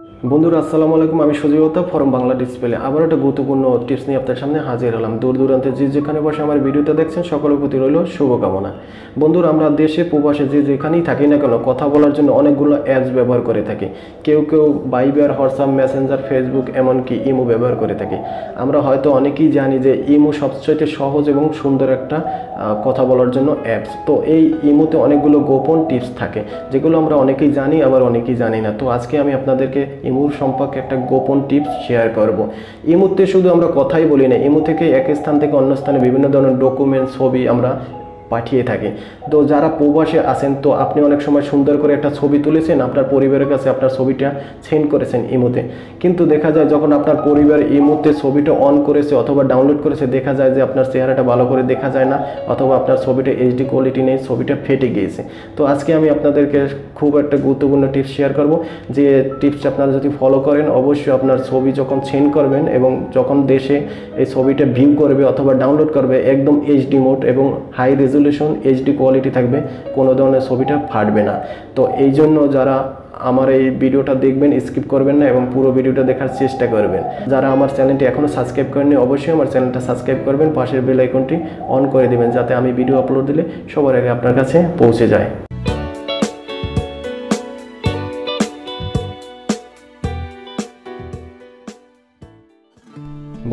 বন্ধুরা আসসালামু আলাইকুম, আমি সুজীবতা ফরম বাংলা ডিসপ্লে আবার একটা গুরুত্বপূর্ণ টিপস নিয়ে আপনাদের সামনে হাজির হলাম। দূর দূরান্তে যে যেখানে বসে আমার ভিডিওটা দেখছেন সকলের প্রতি রইল শুভকামনা। বন্ধুরা, আমরা দেশে প্রবাসে যে যেখানেই থাকি না কেন কথা বলার জন্য অনেকগুলো অ্যাপস ব্যবহার করে থাকি। কেউ কেউ ভাইবার, হোয়াটসঅ্যাপ, মেসেঞ্জার, ফেসবুক, এমনকি ইমো ব্যবহার করে থাকি। আমরা হয়তো অনেকেই জানি যে ইমো সবচেয়ে সহজ এবং সুন্দর একটা কথা বলার জন্য অ্যাপস। তো এই ইমোতে অনেকগুলো গোপন টিপস থাকে যেগুলো আমরা অনেকেই জানি আবার অনেকেই জানি না। তো আজকে আমি আপনাদেরকে ইমোর সম্পর্কে একটা গোপন টিপস শেয়ার করব। ইমোতে শুধু আমরা কথাই বলি না, ইমো থেকে এক স্থান থেকে অন্য স্থানে বিভিন্ন ধরনের ডকুমেন্ট, ছবি আমরা পাঠিয়ে থাকি। তো যারা প্রবাসে আছেন, তো আপনি অনেক সময় সুন্দর করে একটা ছবি তুলেছেন, আপনার পরিবারের কাছে আপনার ছবিটা সেন্ড করেছেন ইমোতে, কিন্তু দেখা যায় যখন আপনার পরিবার ইমোতে ছবিটা অন করেছে অথবা ডাউনলোড করেছে, দেখা যায় যে আপনার চেহারাটা ভালো করে দেখা যায় না, অথবা আপনার ছবিটা এইচডি কোয়ালিটি নেই, ছবিটা ফেটে গিয়েছে। তো আজকে আমি আপনাদেরকে খুব একটা গুরুত্বপূর্ণ টিপস শেয়ার করব, যে টিপসটা আপনারা যদি ফলো করেন অবশ্যই আপনার ছবি যখন সেন্ড করবেন এবং যখন দেশে এই ছবিটা ভিউ করবে অথবা ডাউনলোড করবে, একদম এইচডি মোড এবং হাই রেজুলেশন এইচডি কোয়ালিটি থাকবে, কোনো ধরনের ছবিটা ফাটবে না। তো এই জন্য যারা আমার এই ভিডিওটা দেখবেন স্কিপ করবেন না এবং পুরো ভিডিওটা দেখার চেষ্টা করবেন। যারা আমার চ্যানেলটি এখনও সাবস্ক্রাইব করেননি অবশ্যই আমার চ্যানেলটা সাবস্ক্রাইব করবেন, পাশের বেল আইকনটি অন করে দেবেন যাতে আমি ভিডিও আপলোড দিলে সবার আগে আপনার কাছে পৌঁছে যায়।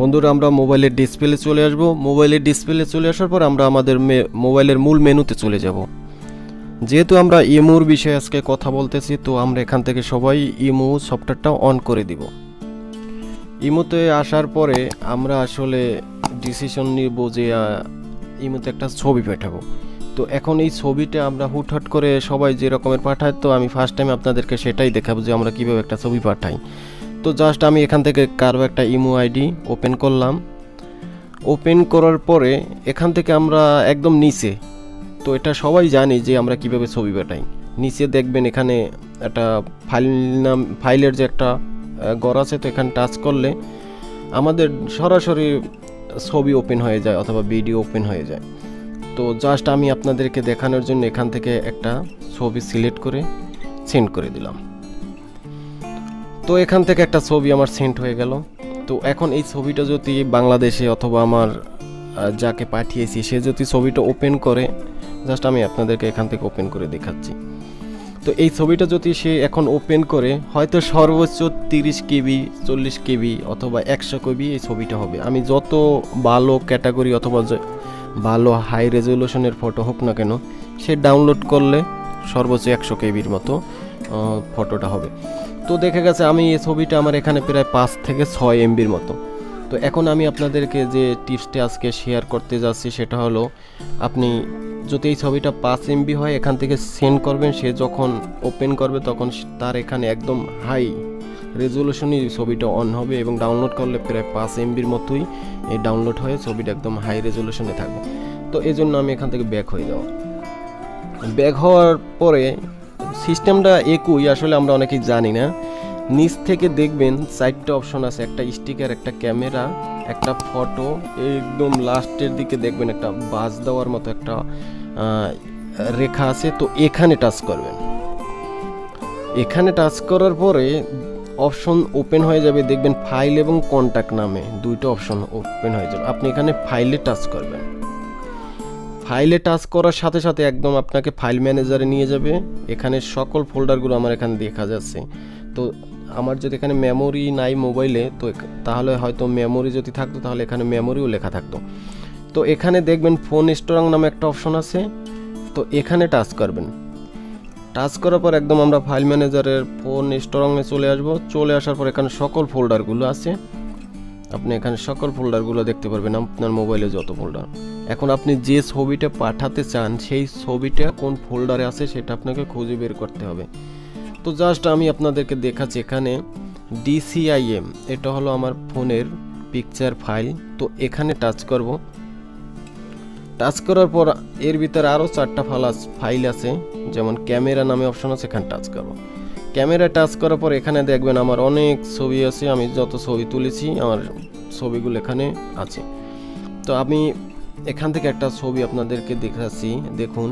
বন্ধুরা, আমরা মোবাইলের ডিসপ্লে চলে আসব। মোবাইলের ডিসপ্লে চলে আসার পর আমরা আমাদের মোবাইলের মূল মেনুতে চলে যাব। যেহেতু আমরা ইমোর বিষয়ে আজকে কথা বলতেছি, তো আমরা এখান থেকে সবাই ইমো সফটওয়্যারটা অন করে দিব। ইমোতে আসার পরে আমরা আসলে ডিসিশন নিব যে ইমোতে একটা ছবি পাঠাবো। তো এখন এই ছবিটা আমরা হুটহাট করে সবাই যে রকমের পাঠায়, তো আমি ফার্স্ট টাইম আপনাদেরকে সেটাই দেখাবো যে আমরা কীভাবে একটা ছবি পাঠাই। তো জাস্ট আমি এখান থেকে কারো একটা ইমো আইডি ওপেন করলাম। ওপেন করার পরে এখান থেকে আমরা একদম নিচে, তো এটা সবাই জানি যে আমরা কিভাবে ছবি পাঠাই। নিচে দেখবেন এখানে একটা ফাইলের যে একটা ঘর আছে, তো এখানে টাচ করলে আমাদের সরাসরি ছবি ওপেন হয়ে যায় অথবা ভিডিও ওপেন হয়ে যায়। তো জাস্ট আমি আপনাদেরকে দেখানোর জন্য এখান থেকে একটা ছবি সিলেক্ট করে সেন্ড করে দিলাম। তো এখান থেকে একটা ছবি আমার সেন্ড হয়ে গেল। তো এখন এই ছবিটা যদি বাংলাদেশে অথবা আমার যাকে পাঠিয়েছি সে যদি ছবিটা ওপেন করে, জাস্ট আমি আপনাদেরকে এখান থেকে ওপেন করে দেখাচ্ছি। তো এই ছবিটা যদি সে এখন ওপেন করে, হয়তো সর্বোচ্চ 30 কেবি, 40 কেবি অথবা 100 কেবি এই ছবিটা হবে। আমি যত ভালো ক্যাটাগরি অথবা ভালো হাই রেজলিউশনের ফটো হোক না কেন, সে ডাউনলোড করলে সর্বোচ্চ 100 কেবির মতো ফটোটা হবে। তো দেখা গেছে আমি এই ছবিটা আমার এখানে প্রায় 5 থেকে 6 এমবির মতো। তো এখন আমি আপনাদেরকে যে টিপসটা আজকে শেয়ার করতে যাচ্ছি সেটা হলো, আপনি যদি এই ছবিটা 5 এমবি হয় এখান থেকে সেন্ড করবেন, সে যখন ওপেন করবে তখন তার এখানে একদম হাই রেজলিউশনই ছবিটা অন হবে এবং ডাউনলোড করলে প্রায় 5 এমবির মতোই এই ডাউনলোড হয়ে ছবিটা একদম হাই রেজলিউশনে থাকবে। তো এই জন্য আমি এখান থেকে ব্যাক হয়ে যাব। ব্যাক হওয়ার পরে সিস্টেমটা একই, আসলে আমরা অনেকেই জানি না। নিচ থেকে দেখবেন 4টা অপশন আছে, একটা স্টিকার, একটা ক্যামেরা, একটা ফটো, একদম লাস্টের দিকে দেখবেন একটা বাজ দেওয়ার মতো একটা রেখা আছে। তো এখানে টাচ করবেন। এখানে টাচ করার পরে অপশন ওপেন হয়ে যাবে, দেখবেন ফাইল এবং কন্ট্যাক্ট নামে 2টা অপশন ওপেন হয়ে যাবে। আপনি এখানে ফাইলে টাচ করবেন। ফাইলে টাচ করার সাথে সাথে একদম আপনাকে ফাইল ম্যানেজারে নিয়ে যাবে। এখানে সকল ফোল্ডারগুলো আমার এখানে দেখা যাচ্ছে। তো আমার যদি এখানে মেমোরি নাই মোবাইলে, তো তাহলে হয়তো মেমোরি যদি থাকতো তাহলে এখানে মেমোরিও লেখা থাকতো। তো এখানে দেখবেন ফোন স্টোরাং নামে একটা অপশন আছে, তো এখানে টাচ করবেন। টাচ করার পর একদম আমরা ফাইল ম্যানেজারের ফোন স্টোরাংয়ে চলে আসব। চলে আসার পর এখানে সকল ফোল্ডারগুলো আছে, আপনি এখানে সকল ফোল্ডারগুলো দেখতে পারবেন, আপনার মোবাইলে যত ফোল্ডার। এখন আপনি যে ছবিটা পাঠাতে চান সেই ছবিটা কোন ফোল্ডারে আছে সেটা আপনাকে খুঁজে বের করতে হবে। তো জাস্ট আমি আপনাদেরকে দেখাচ্ছি, এখানে DCIM, এটা হলো আমার ফোনের পিকচার ফাইল। তো এখানে টাচ করব। টাচ করার পর এর ভিতরে আরও 4টা ফাইল আছে, যেমন ক্যামেরা নামে অপশন আছে, এখানে টাচ করব। ক্যামেরা টাচ করার পর এখানে দেখবেন আমার অনেক ছবি আছে, আমি যত ছবি তুলেছি আমার ছবিগুলো এখানে আছে। তো আমি এখান থেকে একটা ছবি আপনাদেরকে দেখাচ্ছি। দেখুন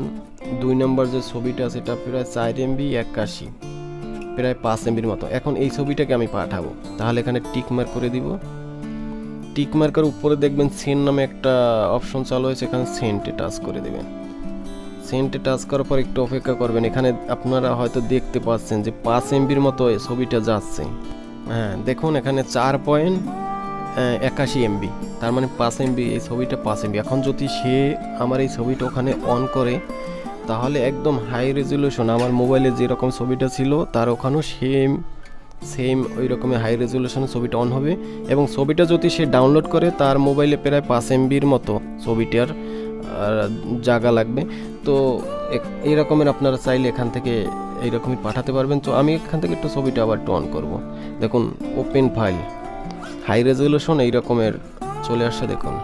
2 নম্বর যে ছবিটা আছে এটা প্রায় 4 MB 81। প্রায় 5 এমবির মতো। এখন এই ছবিটাকে আমি পাঠাবো, তাহলে এখানে টিক মার্ক করে দিব। টিক মার্কের উপরে দেখবেন সেন্ড নামে একটা অপশন চালু হয়েছে, এখানে সেন্ডে টাচ করে দেবেন। সেন্ডে টাচ করার পর একটু অপেক্ষা করবেন। এখানে আপনারা হয়তো দেখতে পাচ্ছেন যে 5 এমবির মতো এই ছবিটা যাচ্ছে। হ্যাঁ দেখুন এখানে 4.81 এমবি, তার মানে 5 এমবি, এই ছবিটা 5 এমবি। এখন যদি সে আমার এই ছবিটা ওখানে অন করে, তাহলে একদম হাই রেজুলেশন আমার মোবাইলে যেরকম ছবিটা ছিল তার ওখানেও সেম ওই রকমের হাই রেজুলেশনের ছবিটা অন হবে। এবং ছবিটা যদি সে ডাউনলোড করে, তার মোবাইলে প্রায় 5 এমবির মতো ছবিটার জায়গা লাগবে। তো এই রকমের আপনারা চাইলে এখান থেকে এইরকমই পাঠাতে পারবেন। তো আমি এখান থেকে একটু ছবিটা আবার একটু অন করব। দেখুন ওপেন ফাইল, হাই রেজুলেশন এই রকমের চলে আসছে। দেখুন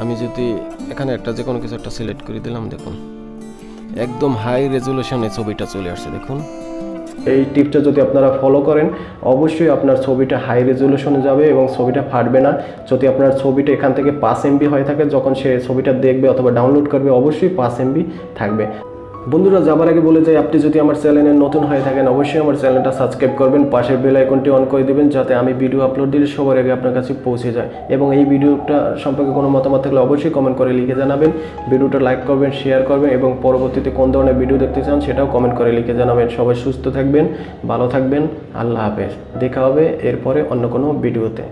আমি যদি এখানে একটা যে কোনো কিছু একটা সিলেক্ট করে দিলাম, দেখুন একদম হাই রেজুলেশনে ছবিটা চলে আসছে। দেখুন এই টিপটা যদি আপনারা ফলো করেন, অবশ্যই আপনার ছবিটা হাই রেজুলেশনে যাবে এবং ছবিটা ফাটবে না। যদি আপনার ছবিটা এখান থেকে 5 এমবি হয়ে থাকে, যখন সে ছবিটা দেখবে অথবা ডাউনলোড করবে, অবশ্যই 5 এমবি থাকবে। বন্ধুরা, যাবার আগে বলে যাই, আপনি যদি আমার চ্যানেলে নতুন হয়ে থাকেন, অবশ্যই আমার চ্যানেলটা সাবস্ক্রাইব করবেন, পাশের বেল আইকনটি অন করে দিবেন, যাতে আমি ভিডিও আপলোড দিলে সবার আগে আপনার কাছে পৌঁছে যায়। এবং এই ভিডিওটা সম্পর্কে কোনো মতামত থাকলে অবশ্যই কমেন্ট করে লিখে জানাবেন। ভিডিওটা লাইক করবেন, শেয়ার করবেন এবং পরবর্তীতে কোন ধরনের ভিডিও দেখতে চান সেটাও কমেন্ট করে লিখে জানাবেন। সবাই সুস্থ থাকবেন, ভালো থাকবেন, আল্লাহ হাফেজ। দেখা হবে এরপরে অন্য কোনো ভিডিওতে।